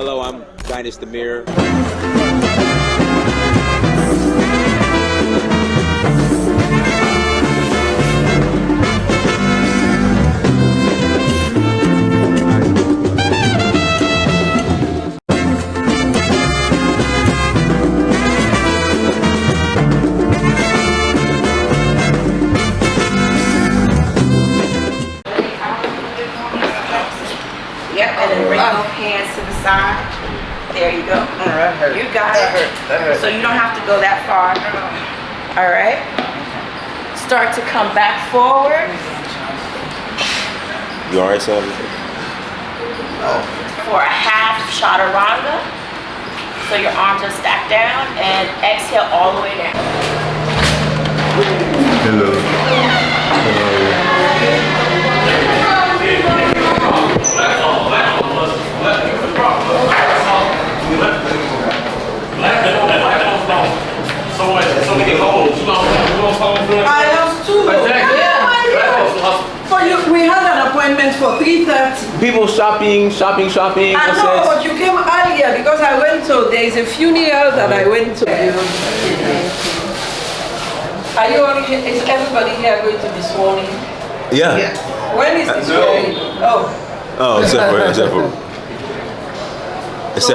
Hello, I'm Dynast Amir. Yep, and then bring both hands to the side. There you go. That hurt. You got it. That hurt. So you don't have to go that far. All right. Start to come back forward. You alright, son? For a half chaturanga. So your arms are stacked down and exhale all the way down. So many holes. I lost two. For you, we had an appointment for 3:30. People shopping. I know, but you came earlier because I went to, there is a funeral that I went to. Are you all here? Is everybody here going to be sworn in? Yeah. When is this swearing? Oh. Oh, except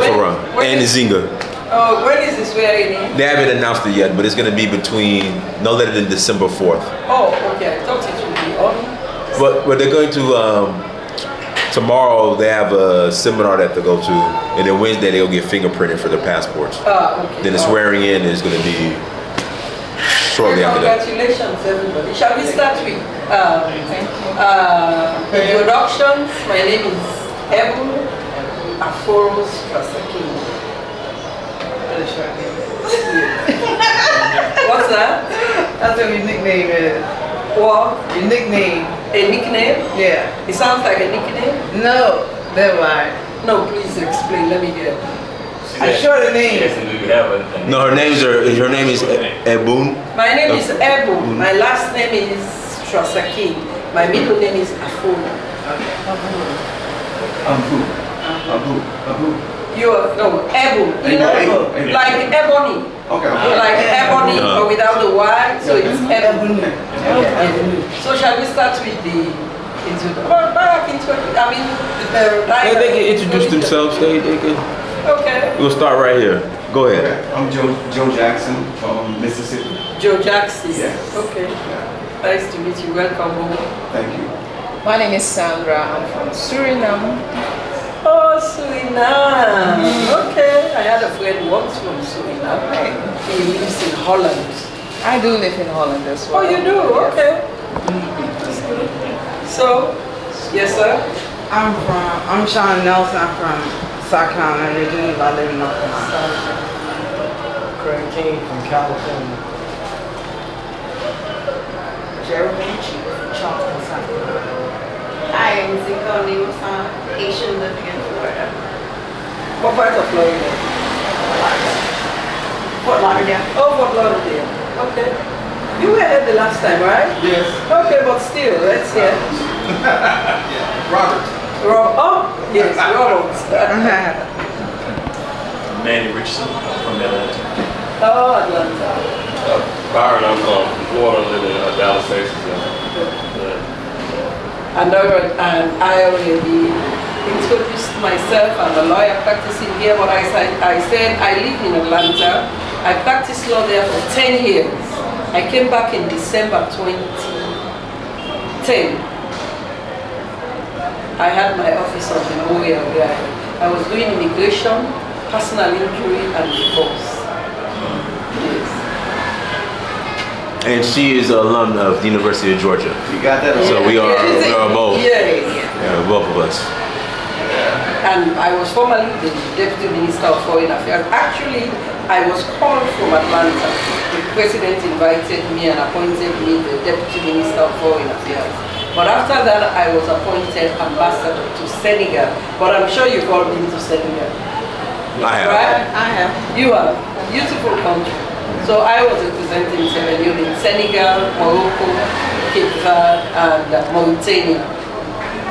for Ron and Zinga. Oh, when is this swearing in? They haven't announced it yet, but it's gonna be between no later than December 4th. Oh, okay. I thought it would be on. But they're going to tomorrow. They have a seminar that they go to, and then Wednesday they'll get fingerprinted for their passports. Okay. Then the swearing in is gonna be shortly after that. Congratulations, everybody. Shall we start with introductions? My name is Ebun Aforos Kasaki. What's that? That's what your nickname is. What? Your nickname. A nickname? Yeah. It sounds like a nickname? No, never mind. No, please explain. Let me hear. I sure the name. No, her name is Ebun. My name is Ebun. My last name is Trasaki. My middle name is Aforo. Abu. You are, no, Ebun. You know, like ebony. Okay. Like ebony, but without the Y, so it's Ebun. Okay. So shall we start with the They can introduce themselves. They can. Okay. We'll start right here. Go ahead. I'm Joe Jackson from Mississippi. Joe Jackson. Yes. Okay. Nice to meet you. Welcome home. Thank you. My name is Sandra. I'm from Suriname. Oh, Suriname. Okay. I had a friend once from Suriname. He lives in Holland. I do live in Holland as well. Oh, you do? Okay. So, yes, sir. I'm Sean Nelson. I'm from South Carolina originally, but I live in North Carolina. Craig King from California. Jeremy from Charleston, South Carolina. I am Zinko Nimusan, Asian living in Florida. What part of Florida? Fort Lauderdale. Oh, Fort Lauderdale. Okay. You were here the last time, right? Yes. Okay, but still, let's hear. Robert. Oh, yes, Robert. Manny Richardson from Atlanta. Oh, Atlanta. Byron, I'm from Florida, living in Dallas, Texas. And I already introduced myself. I'm a lawyer practicing here, but I said I live in Atlanta. I practiced law there for 10 years. I came back in December 2010. I had my office on Memorial where I was doing immigration, personal injury, and divorce. Yes. And she is an alum of the University of Georgia. You got that? So we are both. Yes. Yeah, both of us. And I was formerly the Deputy Minister of Foreign Affairs. Actually, I was called from Atlanta. The President invited me and appointed me the Deputy Minister of Foreign Affairs. But after that, I was appointed ambassador to Senegal. But I'm sure you've all been to Senegal. I have. Right? I have. You are. Beautiful country. So I was representing Sierra Leone in Senegal, Morocco, Cape Verde, and Mauritania.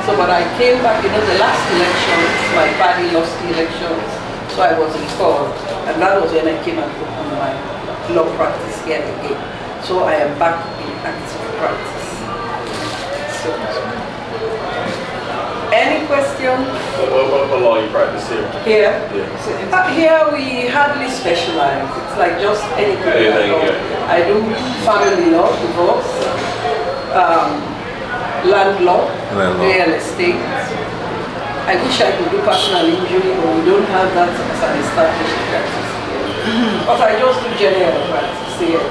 So, but I came back, the last elections, my party lost the elections, so I was recalled. And that was when I came and opened my law practice here again. So I am back in active practice. So, any question? What law you practice here? Here? Yeah. Here we hardly specialize. It's like just anything. I do family law, divorce, land law, real estate. I wish I could do personal injury, but we don't have that as an established practice. But I just do general practice here.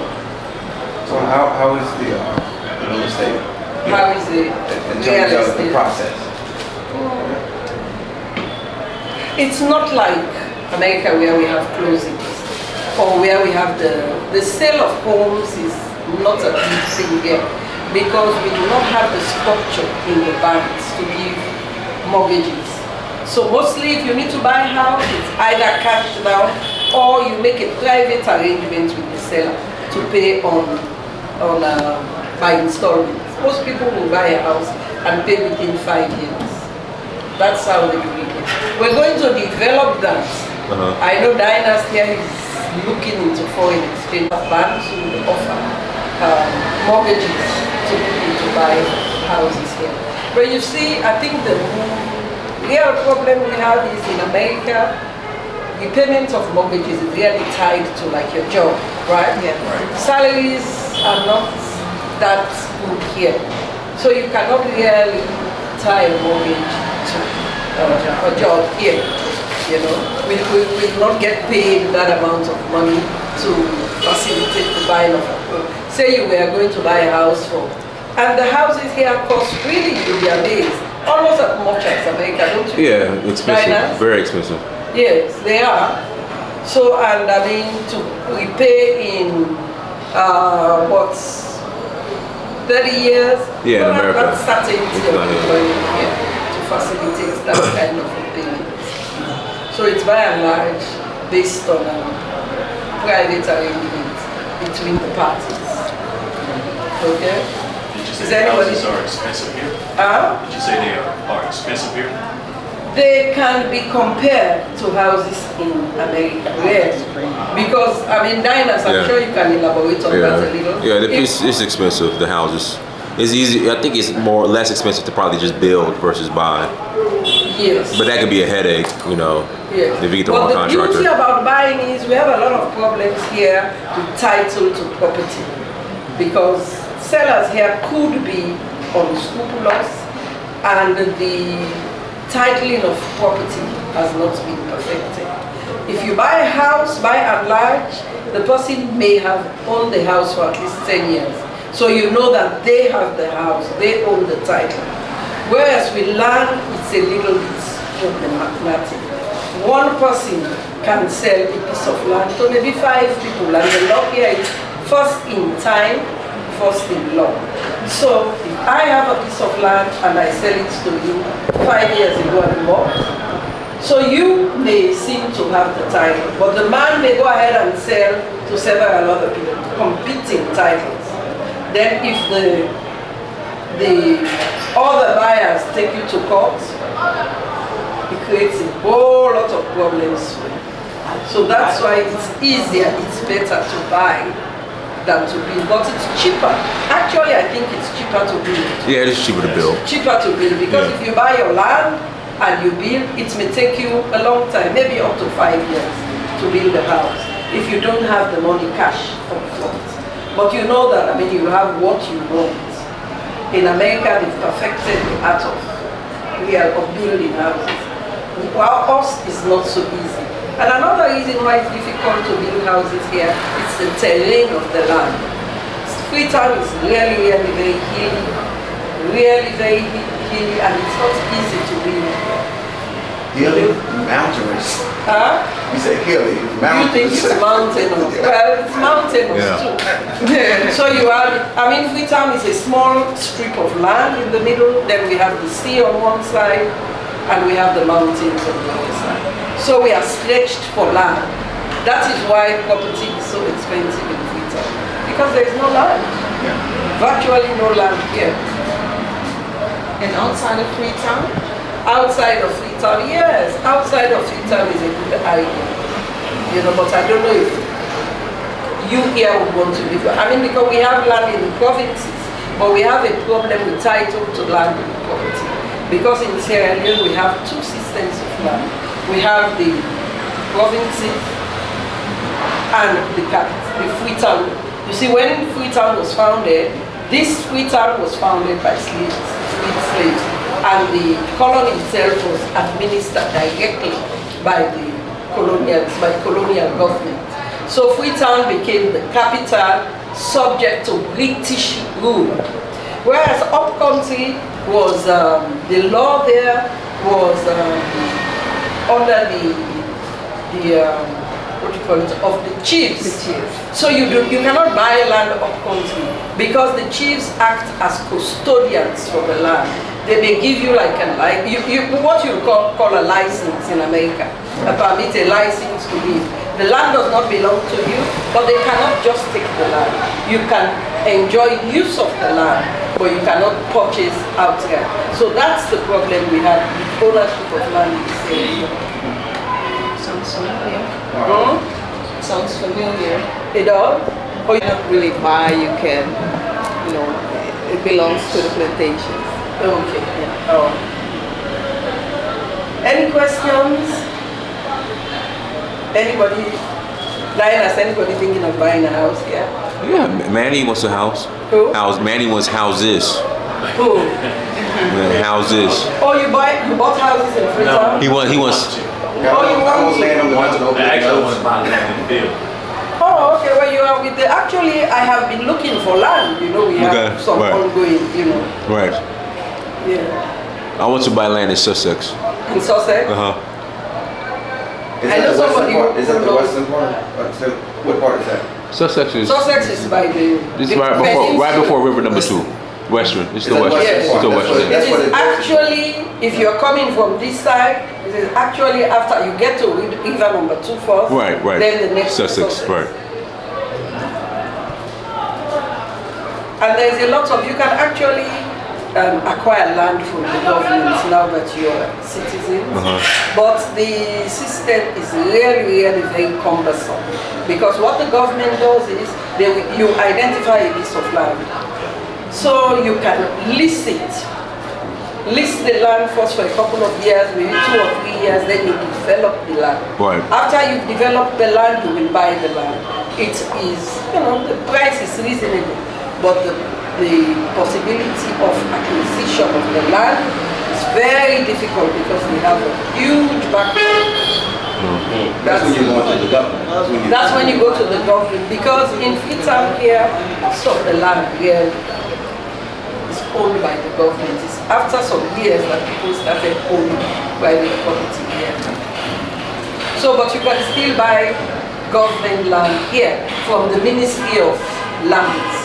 So how is the real estate? How is it? In Real terms of the estate. process? It's not like America where we have closings or where we have the sale of homes is not a big thing here because we do not have the structure in the banks to give mortgages. So mostly if you need to buy a house, it's either cash down or you make a private arrangement with the seller to pay by installments. Most people will buy a house and pay within 5 years. That's how they do it. We're going to develop that. I know Dynast here is looking into foreign exchange. Banks will offer mortgages to people to buy houses here. But you see, I think the real problem we have is in America, the payment of mortgages is really tied to like your job, right? Yeah. Salaries are not that good here. So you cannot really tie a mortgage to a job here. We will not get paid that amount of money to facilitate the buying of a home. Say you were going to buy a house for, and the houses here cost really, you'll be amazed, almost as much as America, don't you? Yeah, expensive, Finance? very expensive. Yes, they are. So, and I mean, we pay in, 30 years? Yeah, in America. That's certainty It's of not here. employment here to facilitate that kind of payment. So it's by and large based on private arrangements between the parties. Okay? Did you Is say anybody- houses are expensive here? Did you say they are expensive here? They can be compared to houses in America. Yes. Because, I mean, Dynast, I'm Yeah. sure you can elaborate on that a little. Yeah, it's expensive, the houses. It's easy, I think it's less expensive to probably just build versus buy. Yes. But that could be a headache, Yes. if you get the but wrong the contractor. beauty about buying is we have a lot of problems here with title to property because sellers here could be unscrupulous and the titling of property has not been perfected. If you buy a house, by and large, the person may have owned the house for at least 10 years. So you know that they have the house, they own the title. Whereas with land, it's a little bit problematic. One person can sell a piece of land to maybe 5 people, and the law here is first in time, first in law. So if I have a piece of land and I sell it to you 5 years ago and more, so you may seem to have the title, but the man may go ahead and sell to several other people, competing titles. Then if the other buyers take you to court, it creates a whole lot of problems for you. So that's why it's easier, it's better to buy than to build, but it's cheaper. Actually, I think it's cheaper to build. Yeah, it is cheaper to build. Cheaper to build because if you buy your land and you build, it may take you a long time, maybe up to 5 years to build a house if you don't have the money cash up front. But you know that, I mean, you have what you want. In America, they've perfected the art of building houses. Well, us is not so easy. And another reason why it's difficult to build houses here is the terrain of the land. Freetown is really, really very hilly, and it's not easy to build. Hilly, mountainous. Huh? You say hilly, You think mountainous. it's mountainous? Well, it's mountainous too. So you have, I mean, Freetown is a small strip of land in the middle, then we have the sea on one side, and we have the mountains on the other side. So we are stretched for land. That is why property is so expensive in Freetown, because there is no land. Virtually no land here. And outside of Freetown? Outside of Freetown, yes. Outside of Freetown is a good idea. You know, but I don't know if you here would want to live. I mean, because we have land in the provinces, but we have a problem with title to land and property. Because in Sierra Leone we have two systems of land. We have the provinces and the Freetown. You see, when Freetown was founded, this Freetown was founded by slaves, and the colony itself was administered directly by the colonial government. So Freetown became the capital, subject to British rule. Whereas upcountry was, the law there was under what do you call it, of the chiefs. The chiefs. So you cannot buy land upcountry because the chiefs act as custodians for the land. They may give you like what you call a license in America, a permit, a license to live. The land does not belong to you, but they cannot just take the land. You can enjoy use of the land, but you cannot purchase outright. So that's the problem we have with ownership of land in this area. Sounds familiar. Sounds familiar. It does? Or you don't really buy, you can, it belongs to the plantations. Okay. Yeah. Oh. Any questions? Anybody? Lioness, anybody thinking of buying a house here? Yeah, Manny wants a house. Who? Manny wants houses. Who? Houses. Oh, you bought houses in Freetown? He wants. Oh, you want to? I actually want to buy land in the field. Oh, okay. Well, you are with the. Actually, I have been looking for land. You know, we have some ongoing. You know. Right. Yeah. I want to buy land in Sussex. In Sussex. I know somebody. Is that the western part? What part is that? Sussex is. Sussex is by the. This is right before River Number 2. Western. It's the western. Yes. It's the western. It is actually, if you're coming from this side, it is actually after you get to River Number 2 first. Right. Then the next Sussex. Right. And there's a lot of, you can actually acquire land from the government now that you're citizens. But the system is really very cumbersome. Because what the government does is, you identify a piece of land. So you can list it. List the land first for a couple of years, maybe 2 or 3 years, then you develop the land. Right. After you've developed the land, you will buy the land. It is, the price is reasonable, but the possibility of acquisition of the land is very difficult because we have a huge backlog. That's when you go to the government. That's when you go to the government, because in Freetown here, most of the land here is owned by the government. It's after some years that people started owning private property here. So, but you can still buy government land here from the Ministry of Lands.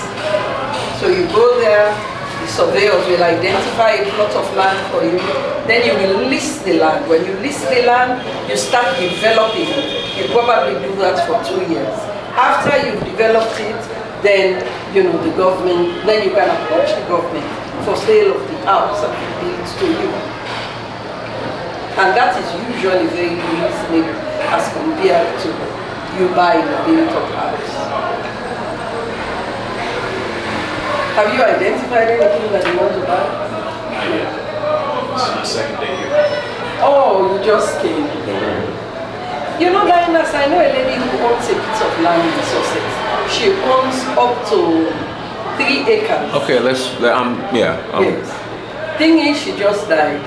So you go there, the surveyors will identify a plot of land for you, then you will list the land. When you list the land, you start developing it. You probably do that for 2 years. After you've developed it, then the government, then you can approach the government for sale of the house and it builds to you. And that is usually very reasonable as compared to you buying a built-up house. Have you identified anything that you want to buy? This is my second day here. Oh, you just came. Lioness, I know a lady who owns a piece of land in Sussex. She owns up to 3 acres. Okay, Yes. Thing is, she just died.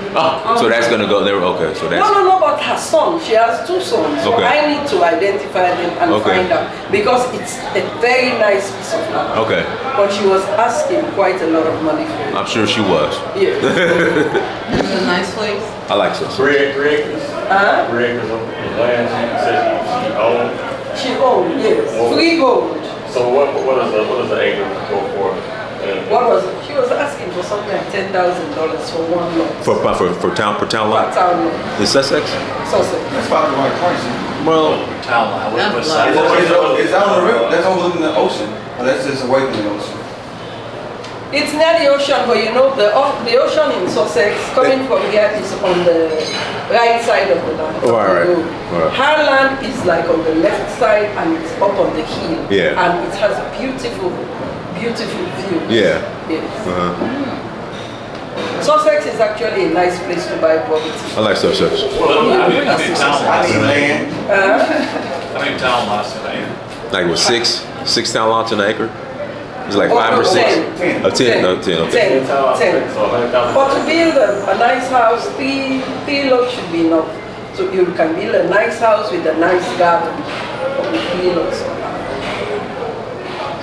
So that's gonna go there. Okay, so that's. No, but her son. She has 2 sons. So I need to identify them and find out, because it's a very nice piece of land. Okay. But she was asking quite a lot of money for it. I'm sure she was. Yes. It's a nice place. I like Sussex. 3 acres? 3 acres of land she said she owned? She owned, yes. Freehold. So what does the acre go for? What was it? She was asking for something like $10,000 for 1 lot. For town Per lot. town lot. In Sussex? Sussex. That's about the right price. Well, Town line. What Is side? that on the river? That's overlooking the ocean. Or that's just away from the ocean. It's near the ocean, but you know the ocean in Sussex coming from here is on the right side of the land. Right. Her land is like on the left side and it's up on the hill. Yeah. And it has a beautiful, beautiful view. Yeah. Yes. Sussex is actually a nice place to buy property. I like Sussex. Well, I mean, town lots in land. Uh, I mean, town lots in land. Like with six town lots in an acre? It's like Oh, 5 or 6? 10. 10. No, 10, okay. 10. So 100,000. But to build a nice house, three lots should be enough. So you can build a nice house with a nice garden with 3 lots.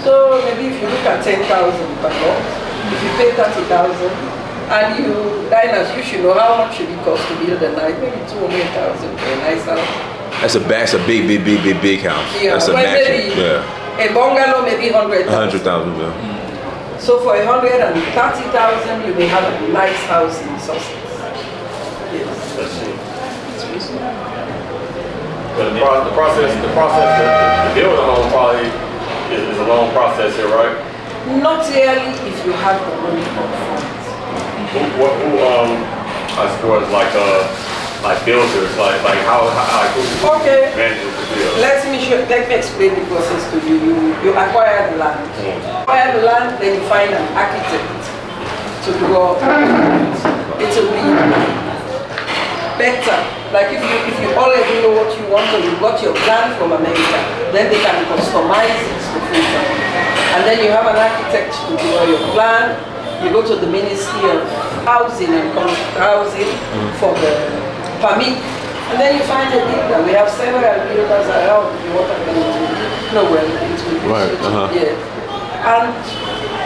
So maybe if you look at 10,000 per lot, if you pay 30,000, and diners, you should know how much should it cost to build a nice, maybe 200,000 for a nice house. That's a big house. Yeah, That's a but mansion. maybe Yeah. a bungalow maybe 100,000. 100,000, yeah. So for 130,000, you may have a nice house in Sussex. Yes. Let's see. But the process to build a home probably is a long process here, right? Not really if you have the money up front. Who as far as like builders, like how who Okay. manages the build? Let me explain the process to you. You acquire the land. Acquire the land, then you find an architect to draw. It will be better. Like if you already know what you want or you got your plan from America, then they can customize it to fit. And then you have an architect to draw your plan. You go to the Ministry of Housing and Housing for the permit. And then you find a builder. We have several builders around. If you want to go into Right, yeah. And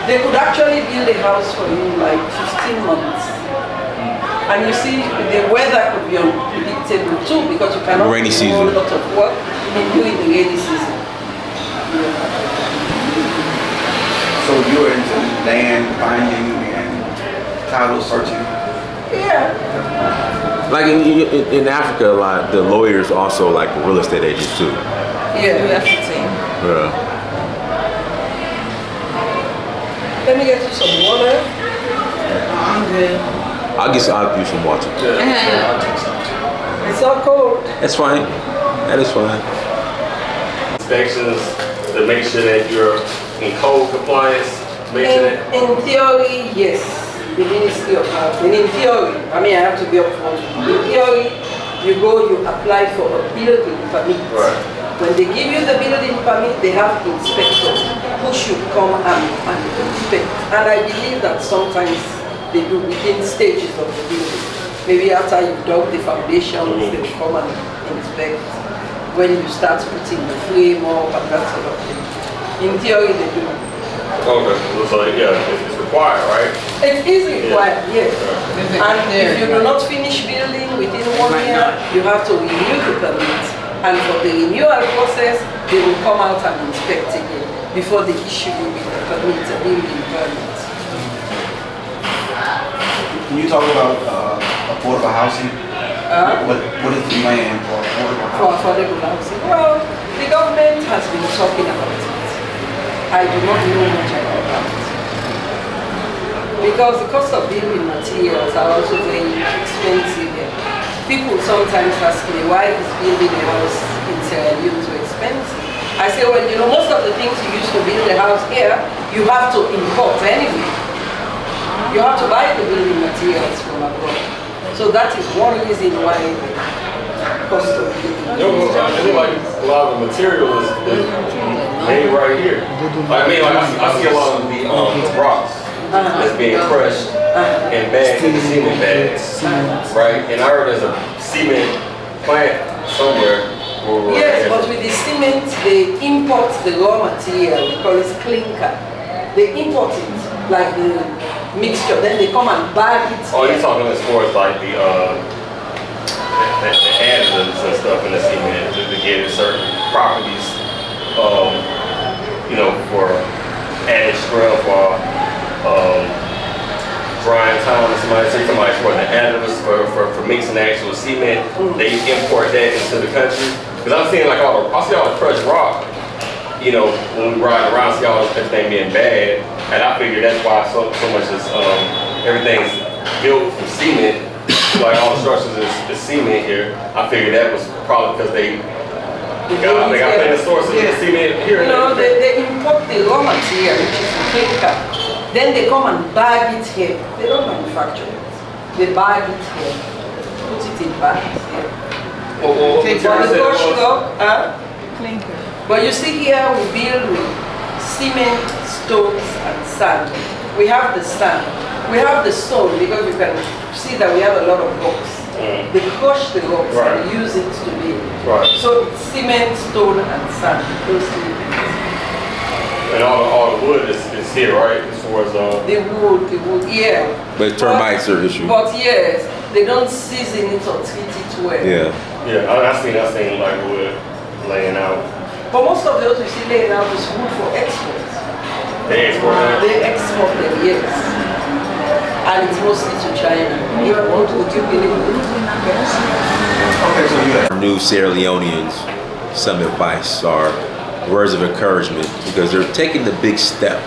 they could actually build a house for you in like 15 months. And you see, the weather could be unpredictable too because you cannot Rainy do season. a lot of work during the rainy season. So you're into land finding and title searching? Yeah. Like in Africa, a lot the lawyers also like real estate agents too. Yeah. That's the thing. Yeah. Let me get you some water. I'm good. I'll use some water. It's all cold. That's fine. That is fine. Inspections to make sure that you're in code compliance. Make sure that In theory, yes. The Ministry of Housing. In theory, I mean, I have to be upfront. In theory, you go, you apply for a building permit. Right. When they give you the building permit, they have inspectors who should come and inspect. And I believe that sometimes they do within stages of the building. Maybe after you've dug the foundations, they will come and inspect when you start putting the frame up and that sort of thing. In theory, they do. okay, so yeah, it's required, right? It is required, yes. And if you do not finish building within 1 year, you have to renew the permit. And for the renewal process, they will come out and inspect again before they issue you with the permit, a building permit. Can you talk about affordable housing? What is the plan for affordable For housing? affordable housing. Well, the government has been talking about it. I do not know much about that. Because the cost of building materials are also very expensive here. People sometimes ask me, why is building a house in Sierra Leone so expensive? I say, well, you know, most of the things you use to build a house here, you have to import anyway. You have to buy the building materials from abroad. So that is one reason why the cost of building You know, I feel like a lot of the material is made right here. Like, I mean, like I see a lot of the rocks that's being crushed and bagged in the cement bags, right? And I heard there's a cement plant somewhere. Yes, but with the cement, they import the raw material. We call it clinker. They import it, like the mixture. Then they come and bag it. Oh, you're talking as far as like the additives and stuff in the cement to give it certain properties, you know, for added strength or drying time. Somebody for the additives for mixing the actual cement. They import that into the country. Because I'm seeing like I see all the crushed rock, you know, when we ride around, see all everything being bad. And I figured that's why so much is everything's built from cement. Like all the structures is cement here. I figured that was probably because they got famous sources of cement here. No, they import the raw material, which is clinker. Then they come and bag it here. They don't manufacture it. They bag it here. Put it in bags here. Clinker. But you see here we build with cement, stones and sand. We have the sand. We have the stone because you can see that we have a lot of rocks. They crush the rocks and use it to build. So it's cement, stone and sand. Those three things. And all the wood is here, right? As far as the wood, yeah. But termites are an issue. But yes, they don't season it or treat it well. Yeah. Yeah, I seen like wood laying out. But most of those you see laying out is wood for export. They export that? They export them, yes. And it's mostly to China. Would you believe it? Okay, so you Our new Sierra Leoneans, some advice or words of encouragement because they're taking the big step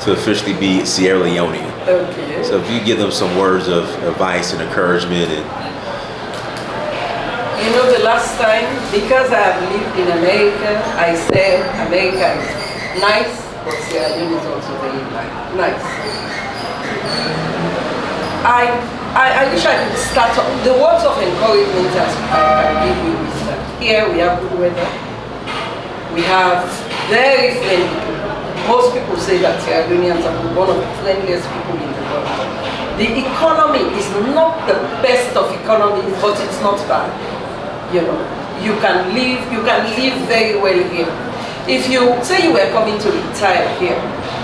to officially be Sierra Leonean. Okay. So if you give them some words of advice and encouragement and you know, the last time, because I have lived in America, I said America is nice, but Sierra Leone is also very nice. I wish I could start off. The words of encouragement as I can give you is that here we have good weather. We have very friendly people. Most people say that Sierra Leoneans are one of the friendliest people in the world. The economy is not the best of economies, but it's not bad. You know, you can live very well here. If you say you were coming to retire here,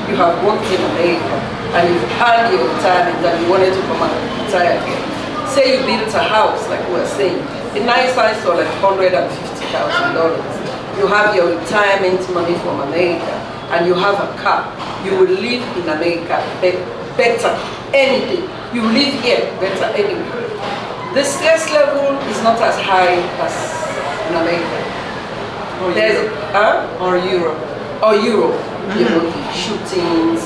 you have worked in America and you've earned your retirement and you wanted to come and retire here. Say you built a house, like we were saying, a nice house for like $150,000. You have your retirement money from America and you have a car. You will live in America better anything. You live here better anywhere. The stress level is not as high as in America. Or Europe. Or Europe. You know, shootings.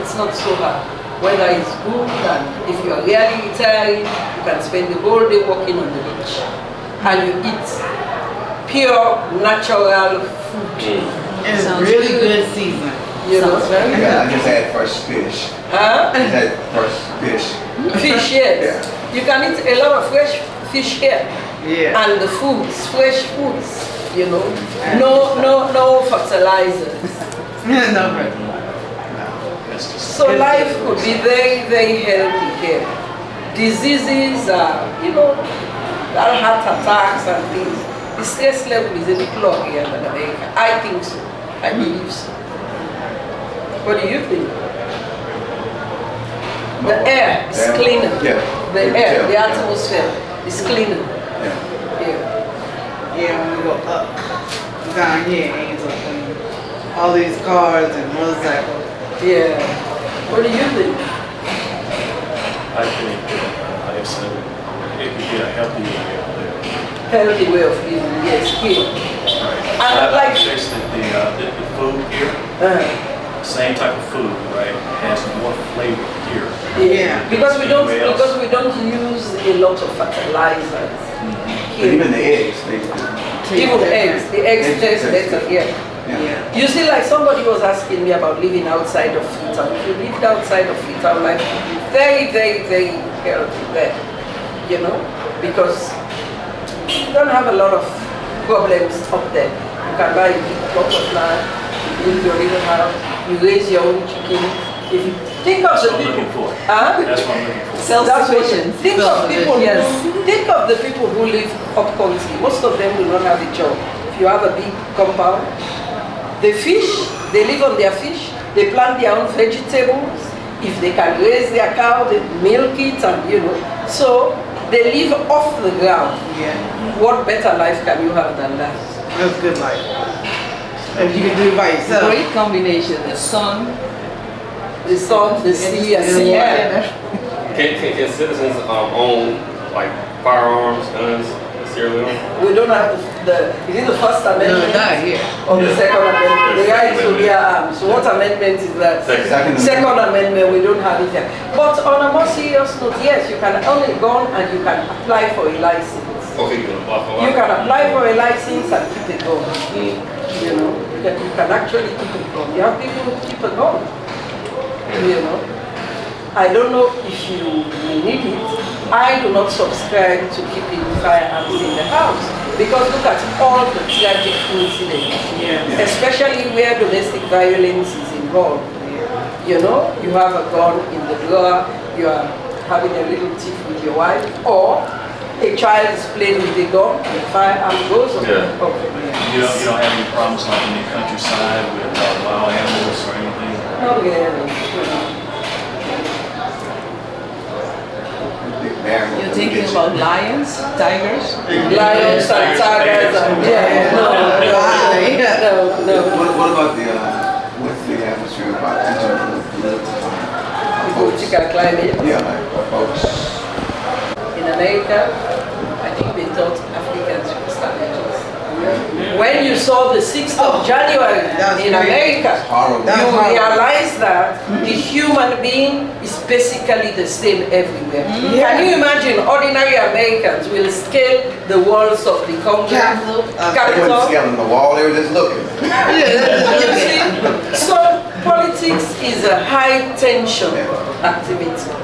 It's not so hard. Weather is good, and if you are really retiring, you can spend the whole day walking on the beach. And you eat pure, natural food. And it's really good season. You know, very good. I just had fresh fish. Huh? I just had fresh fish. Fish, yes. You can eat a lot of fresh fish here. Yeah. And the foods, fresh foods, you know. No fertilizers. No. So life could be very, very healthy here. Diseases are, you know, there are heart attacks and things. The stress level is a bit lower here than America. I think so. I believe so. What do you think? The air is cleaner. Yeah. The air, the atmosphere is cleaner. Yeah, when we go up, down here, Angel, and all these cars and motorcycles. Yeah. What do you think? I think, like I said, it could be a healthy way of living. Healthy way of living, yes, here. Right. And like, I tasted the food here, same type of food, right? Has more flavor here. yeah, because we don't use a lot of fertilizers. But even the eggs, Even the eggs taste better here. yeah. You see, like somebody was asking me about living outside of Freetown. If you lived outside of Freetown, life would be very, very, very healthy there. You know, because you don't have a lot of problems up there. You can buy a big plot of land, you build your little house, you raise your own chicken. If you think of That's the what I'm people, looking for. huh? That's what I'm looking for. Self-sufficient. Think of people. Yes. Think of the people who live up country. Most of them do not have a job. If you have a big compound, the fish, they live on their fish. They plant their own vegetables. If they can raise their cow, they milk it, and you know. So they live off the ground. Yeah. What better life can you have than that? That's good life. If you can do it by yourself. Great combination. The sun, The sun, the sea, and the air. Can citizens own like firearms, guns, and Sierra Leone? We don't have is it the First Amendment? not here. Or the Second Amendment? The right to bear arms. So what amendment is that? Second Amendment, we don't have it here. But on a more serious note, yes, you can own a gun and you can apply for a license. Okay, you can apply for You can apply for a license and keep a gun. You know, you can actually keep a gun. You have people who keep a gun. You know, I don't know if you need it. I do not subscribe to keeping firearms in the house because look at all the tragic incidents, especially where domestic violence is involved. You know, you have a gun in the drawer, you are having a little tiff with your wife, or a child is playing with a gun and the firearm goes off. You don't have any problems like in the countryside with wild animals or anything? Not really. You're thinking about lions, tigers? Lions and tigers and no. What about what's the atmosphere about Political climate? Yeah, like folks. In America, I think they thought Africans were savages. When you saw the 6th of January in America, you realize that the human being is basically the same everywhere. Can you imagine ordinary Americans will scale the walls of the Congress? They wouldn't scale on the wall, they were just looking. You see? So politics is a high tension activity.